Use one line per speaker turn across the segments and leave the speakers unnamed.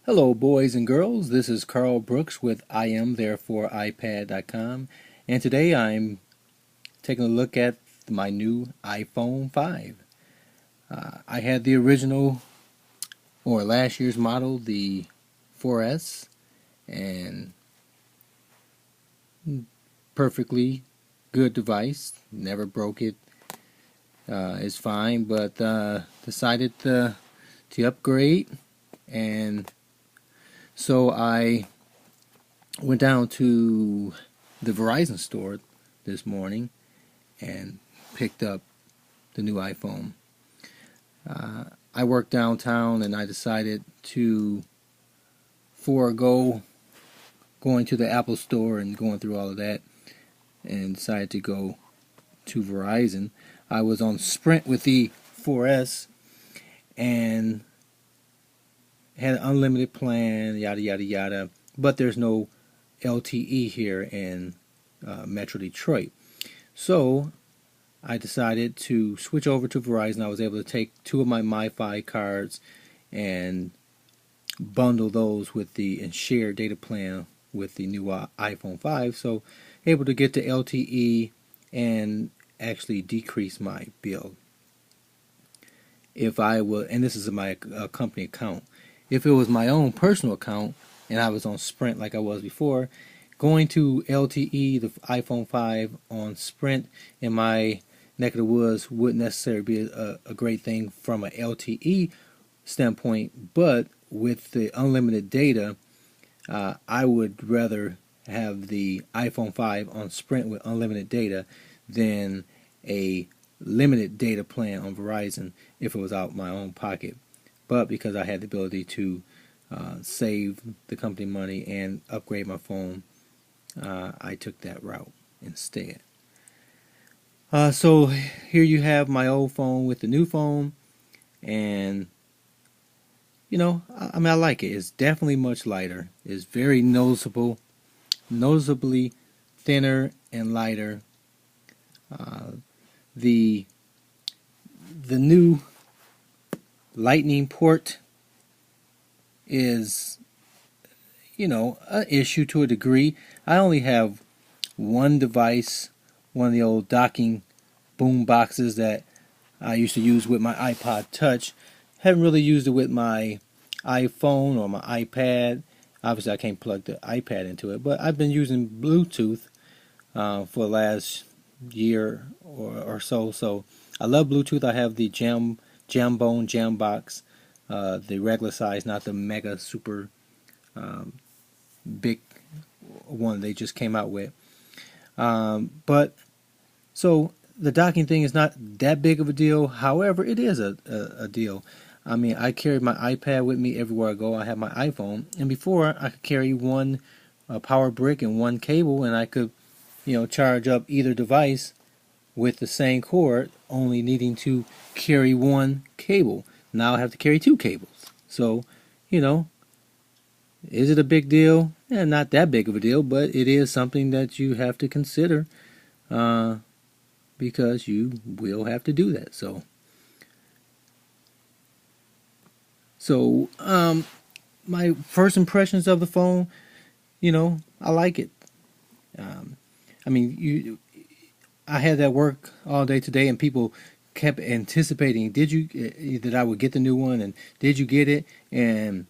Hello, boys and girls. This is Carl Brooks with IamThereforeIPad.com, and today I'm taking a look at my new iPhone 5. I had the original, or last year's model, the 4S, and perfectly good device. Never broke it. It's fine, but decided to upgrade, and so I went down to the Verizon store this morning and picked up the new iPhone. I work downtown and I decided to forego going to the Apple store and going through all of that and decided to go to Verizon. I was on Sprint with the 4S and had an unlimited plan, yada yada yada, but there's no LTE here in Metro Detroit. So I decided to switch over to Verizon. I was able to take two of my MiFi cards and bundle those with the and share data plan with the new iPhone 5. So able to get to LTE and actually decrease my bill. If I would, and this is my company account. If it was my own personal account and I was on Sprint like I was before, going to LTE, the iPhone 5 on Sprint in my neck of the woods wouldn't necessarily be a great thing from an LTE standpoint, but with the unlimited data, I would rather have the iPhone 5 on Sprint with unlimited data than a limited data plan on Verizon if it was out my own pocket. But because I had the ability to save the company money and upgrade my phone, I took that route instead. So here you have my old phone with the new phone, and I mean, I like it. It's definitely much lighter. It's very noticeably thinner and lighter. The the new Lightning port is, an issue to a degree. I only have one device, one of the old docking boom boxes that I used to use with my iPod Touch. Haven't really used it with my iPhone or my iPad. Obviously, I can't plug the iPad into it, but I've been using Bluetooth for the last year or so. So I love Bluetooth. I have the Jambone Jam Box, the regular size, not the mega super big one they just came out with. But so the docking thing is not that big of a deal. However, it is a deal. I mean, I carry my iPad with me everywhere I go. I have my iPhone, and before I could carry one power brick and one cable, and I could, charge up either device with the same cord, only needing to carry one cable. Now I have to carry two cables. So, you know, is it a big deal? Not that big of a deal, but it is something that you have to consider uh, because you will have to do that. So, my first impressions of the phone, I like it. Um, I mean, I had that work all day today, and people kept anticipating, that I would get the new one, and did you get it? And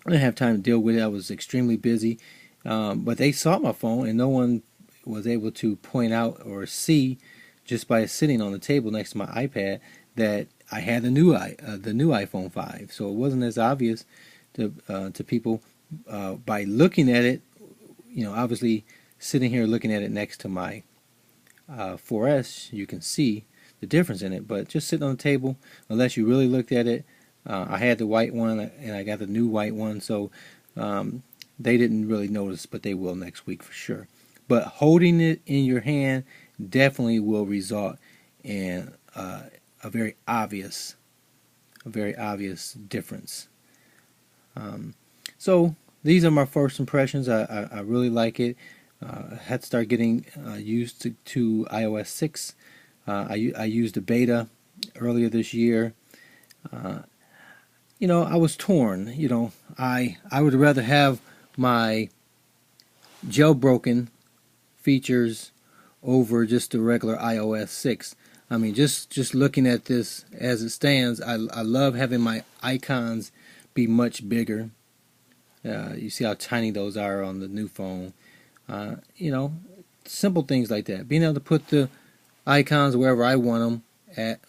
I didn't have time to deal with it. I was extremely busy. But they saw my phone, and no one was able to point out or see just by sitting on the table next to my iPad that I had the new iPhone 5. So it wasn't as obvious to people by looking at it. Obviously sitting here looking at it next to my 4S, you can see the difference in it. But just sitting on the table, unless you really looked at it, I had the white one and I got the new white one, so they didn't really notice, but they will next week for sure. But holding it in your hand definitely will result in a very obvious difference. So these are my first impressions. I really like it. I had to start getting used to iOS 6. I used the beta earlier this year. I was torn. I would rather have my jailbroken features over just the regular iOS 6. I mean, just looking at this as it stands, I love having my icons be much bigger. You see how tiny those are on the new phone. You know, simple things like that. Being able to put the icons wherever I want them at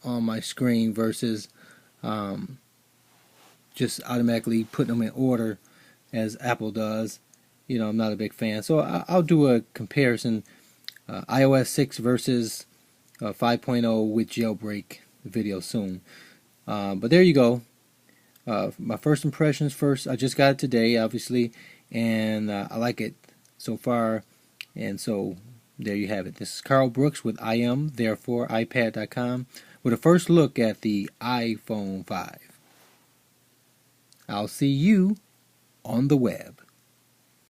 on my screen versus just automatically putting them in order as Apple does. You know, I'm not a big fan. So I'll do a comparison, iOS 6 versus 5.0 with jailbreak video soon. But there you go. My first impressions first. I just got it today, obviously, and I like it so far. And so there you have it. This is Carl Brooks with iPad.com with a first look at the iPhone 5. I'll see you on the web.